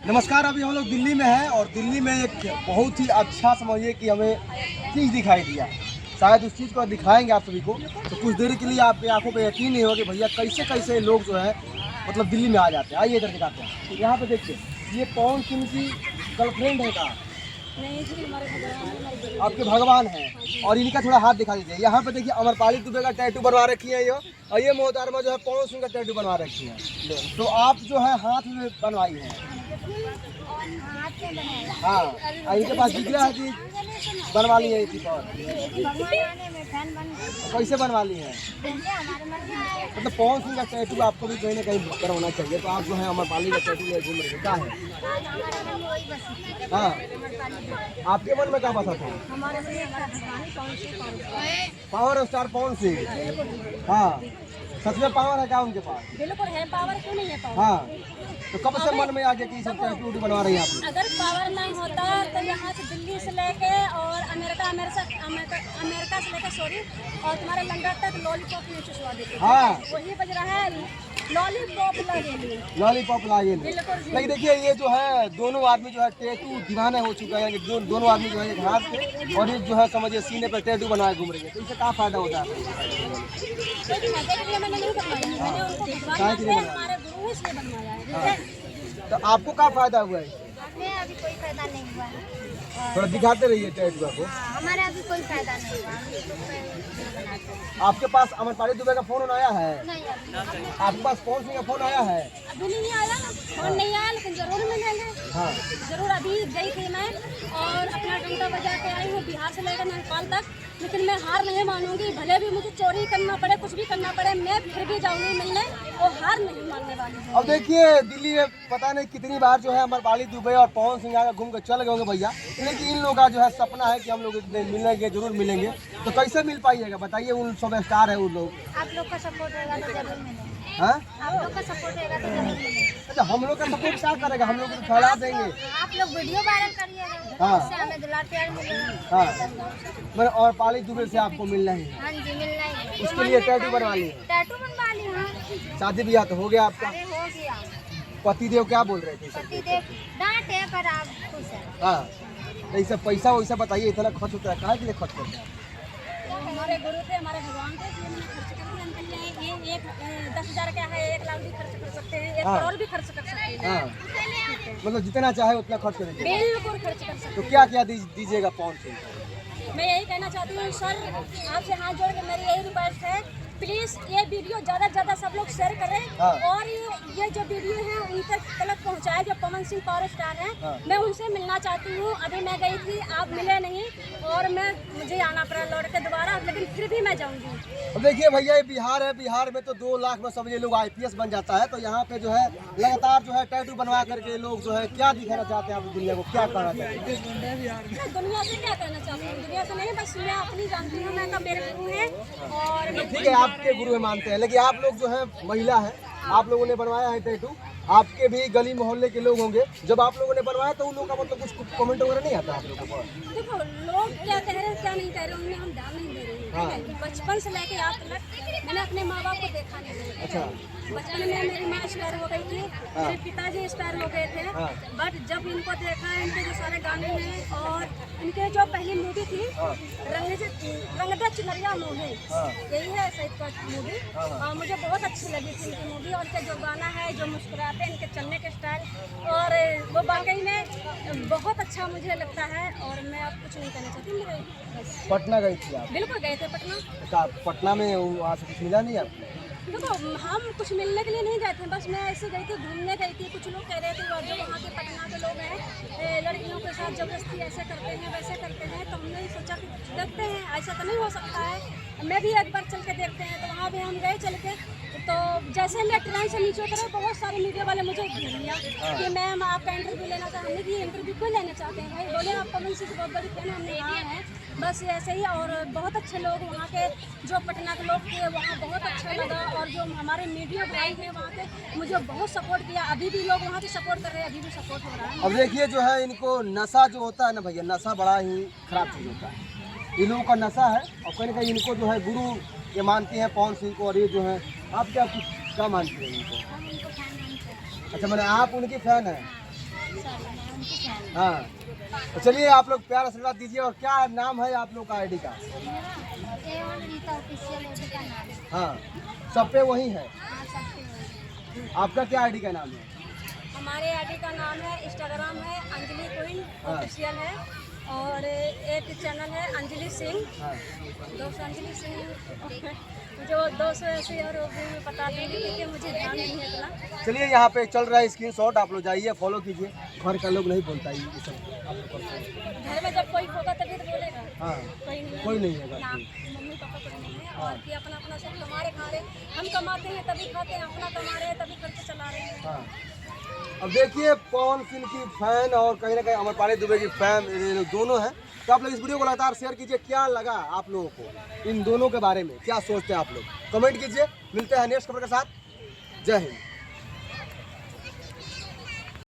नमस्कार। अभी हम लोग दिल्ली में हैं और दिल्ली में एक बहुत ही अच्छा समझिए कि हमें चीज़ दिखाई दिया। शायद उस चीज़ को दिखाएंगे आप सभी को, तो कुछ देर के लिए आपकी आंखों पे यकीन नहीं होगा कि भैया कैसे कैसे लोग जो है मतलब दिल्ली में आ जाते हैं। आइए इधर दिखाते हैं। तो यहाँ पे देखिए, ये पवन सिंह की गर्लफ्रेंड है का? नहीं जी, हमारे भगवान आपके भगवान हैं। और इनका थोड़ा हाथ दिखा दीजिए। यहाँ पे देखिए अमरपाली दुबे का टैटू बनवा रखी है ये, और ये मोहतरमा जो है पवन सिंह का टैटू बनवा रखी है। तो आप जो है हाथ में बनवाई है। हाँ, इनके पास जिगरा है कि बनवा ली है इसी पर। कैसे बनवा ली है? मतलब पवन सिंह का टैटू आपको भी कहीं ना कहीं करवाना चाहिए, तो आप जो है अमरपाली का टैटू ले घूम रहे क्या है? हाँ, आपके मन में क्या बसा था? Power star Pawan Singh. हाँ, सच में पावर है क्या उनके पास? बिल्कुल है पावर, क्यों नहीं है पावर? हाँ, तो कब से मन में आ गया कि सब टैटू बनवा रही हैं आप? अगर पावर नहीं होता तो यहाँ से दिल्ली से लेके और अमेरिका से लेके सॉरी और तुम्हारे लंदन तक लॉलीपॉप नहीं चुसवा देते। हाँ, वही बज रहा है लॉलीपॉप लगे। लॉलीपॉप लाइए। बिल्कुल जी। लेकिन देखिए ये जो है दोनों आदमी जो है टैटू दीवाने हो चुका है कि दोनों आदमी जो है एक हाथ पे और एक जो है समझिए सीने पर टैटू बनवाए घूम रही है। तो इससे क्या फायदा होता है? लेकिन मजे के लिए मैंने नहीं बनवाया, मैंने उनको भिजवाया है, हमारे गुरु इसलिए बनवाया है। ठीक है, तो आपको क्या फायदा हुआ है? हमें अभी कोई फायदा नहीं हुआ है। थोड़ा दिखाते रहिए टैटू आपको। हमारा अभी कोई फायदा नहीं हुआ। हम लोग बनाते हैं। आपके पास अमरपाली दुबे का फोन आया है? नहीं अभी आपके पास पवन सिंह का फोन आया है? अभी नहीं आया ना, फोन नहीं आया, लेकिन जरूर मिलेंगे। हाँ, जरूर। अभी गई थी मैं और अपना डंडा बजा के आई हूँ बिहार से लेकर नेपाल तक, लेकिन मैं हार नहीं मानूंगी। भले भी मुझे चोरी करना पड़े, कुछ भी करना पड़े, मैं फिर भी जाऊंगी मिलने और हार नहीं मानने वाली हूँ। अब देखिए दिल्ली में पता नहीं कितनी बार जो है अमरपाली दुबे और पवन सिंह आकर घूम कर चल गए होंगे भैया, लेकिन इन लोगों का जो है सपना है कि हम लोग मिलेंगे, जरूर मिलेंगे। तो कैसे मिल पाइएगा बताइए? उन सब स्टार है उन लोग। आप लोग का सपोर्ट रहेगा तो जरूर मिलेंगे। हाँ, आप लोग का सपोर्ट रहेगा तो जरूर मिलेंगे। अच्छा, हम लोग का सपोर्ट क्या करेगा? हम लोग तो फैला देंगे। आप लोग वीडियो वायरल करिएगा, हाँ। इससे हमें दुलार प्यार मिलेगा। हाँ, मैं और पाली दुबे से आपको मिलना ही है। हाँ जी, मिलना ही। उसके लिए टैटू बनवा लिए? टैटू बनवा ली। हाँ, शादी ब्याह तो हो गया आपका? अरे हो गया। पतिदेव क्या बोल रहे थे? पति देख डांटे पर आप खुश हैं। हाँ, तो इससे पैसा वैसा बताइए, इतना खर्च होता है काहे के लिए खर्च करते हैं? हमारे गुरु थे, हमारे भगवान थे, इसलिए मैंने खर्च कर दिया। उनके लिए ये 10,000 क्या है, 1 लाख भी खर्च कर सकते हैं, 1 हाँ। करोड़ भी खर्च कर सकते हैं। हाँ, मतलब जितना चाहे उतना खर्च करेंगे। बिल्कुल खर्च कर सकते तो क्या क्या दीजिएगा पवन सिंह को? हैं। मैं यही कहना चाहती हूँ सर, आपसे हाथ जोड़ के मेरी यही रिक्वेस्ट है, प्लीज़ ये वीडियो ज़्यादा से ज़्यादा सब लोग शेयर करें। हाँ। और ये जो वीडियो है उन तक पहुँचाए जो पवन सिंह पावर स्टार हैं। हाँ। मैं उनसे मिलना चाहती हूँ। अभी मैं गई थी, आप मिले नहीं और मुझे आना पड़ा लौट के दोबारा, लेकिन फिर भी मैं जाऊँगी। अब देखिए भैया ये बिहार है, बिहार में तो 2 लाख में समझिए लोग IPS बन जाता है। तो यहाँ पे जो है लगातार जो है टैटू बनवा करके लोग जो है क्या दिखाना चाहते हैं आप दुनिया को, क्या कहना चाहते हैं? मैं दुनिया से क्या कहना चाहती हूँ? दुनिया से नहीं, बस मैं अपनी जानती हूँ। मैं मेरे गुरु है और ठीक है, आपके गुरु में मानते हैं, लेकिन आप लोग जो है महिला है, आप लोगों ने बनवाया है टैटू, आपके भी गली मोहल्ले के लोग होंगे, जब आप लोगों ने बनवाया तो उन लोगों का मतलब कुछ कमेंट वगैरह नहीं आता आप लोगों को? देखो लोग क्या कह रहे हैं क्या नहीं कह रहे हैं, उन्हें हम ध्यान नहीं दे रहे हैं। हाँ। ठीक है? बचपन से लेके आज तक मैंने अपने माँ बाप को देखा नहीं है। अच्छा। बचपन में मेरी माँ एक्सपायर हो गई थी, मेरे पिताजी एक्सपायर हो गए थे। हाँ। बट जब इनको देखा, इनके जो सारे गाने हैं और इनके जो पहली मूवी थी रंगदा चुनरिया मूवी, हाँ। यही है सही का मूवी, और मुझे बहुत अच्छी लगी थी इनकी मूवी। और इनका जो गाना है, जो मुस्कुराते हैं, इनके चलने के स्टाइल, और वो वाकई में बहुत अच्छा मुझे लगता है। और मैं अब कुछ नहीं कहना चाहती। मेरे पटना गई थी आप? बिल्कुल गए थे पटना। अच्छा, पटना में वहाँ से कुछ मिला नहीं आपको? देखो हम कुछ मिलने के लिए नहीं गए थे, बस मैं ऐसे गई थी, घूमने गई थी। कुछ लोग कह रहे थे और जो वहाँ के पटना के लोग हैं लड़कियों के साथ जबरदस्ती ऐसे करते हैं वैसे करते हैं, तो हमने सोचा कि देखते हैं, ऐसा तो नहीं हो सकता है, मैं भी एक बार चल के देखते हैं। तो वहाँ भी हम गए चल के। तो जैसे मैं ट्रेन से नीचे उतरे, बहुत सारे मीडिया वाले मुझे घेर लिया कि मैम आपका इंटरव्यू लेना चाहते हैं। कि इंटरव्यू क्यों लेना चाहते हैं भाई? बोले आप पवन सिंह की बहुत बड़ी फैन, हमने हाँ है, बस ऐसे ही। और बहुत अच्छे लोग वहाँ के, जो पटना के लोग थे, वहाँ बहुत अच्छा लगा। और जो हमारे मीडिया भाई हैं वहाँ के, मुझे बहुत सपोर्ट किया। अभी भी लोग वहाँ पे सपोर्ट कर रहे हैं, अभी भी सपोर्ट हो रहा है। अब देखिए जो है इनको नशा जो होता है ना भैया, नशा बड़ा ही खराब चीज़ होता है। इन लोगों का नशा है और कहीं ना कहीं इनको जो है गुरु ये मानती हैं पवन सिंह को। और ये जो है आप क्या मानती हैं इनको? अच्छा, मैंने आप उनकी फैन है। हाँ, तो चलिए आप लोग प्यार आशीर्वाद दीजिए। और क्या नाम है आप लोग का आईडी का? रीता ऑफिशियल आईडी का नाम है। हाँ, सब पे वही है। हाँ, सबके वही। आपका क्या आईडी का नाम है? हमारे आईडी का नाम है, इंस्टाग्राम है अंजलि क्वीन हाँ। ऑफिशियल है, और एक चैनल है अंजलि सिंह, हाँ, 200 अंजलि सिंह जो 200 ऐसे और वो भी मैं बता दूँगी क्योंकि मुझे ध्यान नहीं है इतना। चलिए यहाँ पे चल रहा है स्क्रीनशॉट, आप लोग जाइए फॉलो कीजिए। घर का लोग नहीं बोलता ये सब आप लोग करते हैं। घर में जब कोई होगा तभी तो बोलेगा, हाँ, कोई नहीं है। कोई नहीं है घर ना, पे। मम्मी पापा कोई नहीं है, और कि अपना अपना सब कमा रहे खा रहे, हम कमाते हैं तभी खाते हैं, अपना कमा रहे हैं तभी खर्च चला रहे हैं। हाँ, अब देखिए पवन सिंह की फैन और कहीं ना कहीं अमरपाली दुबे की फैन, ये लोग दोनों हैं। तो आप लोग इस वीडियो को लगातार शेयर कीजिए। क्या लगा आप लोगों को इन दोनों के बारे में, क्या सोचते हैं आप लोग, कमेंट कीजिए। मिलते हैं नेक्स्ट खबर के साथ। जय हिंद।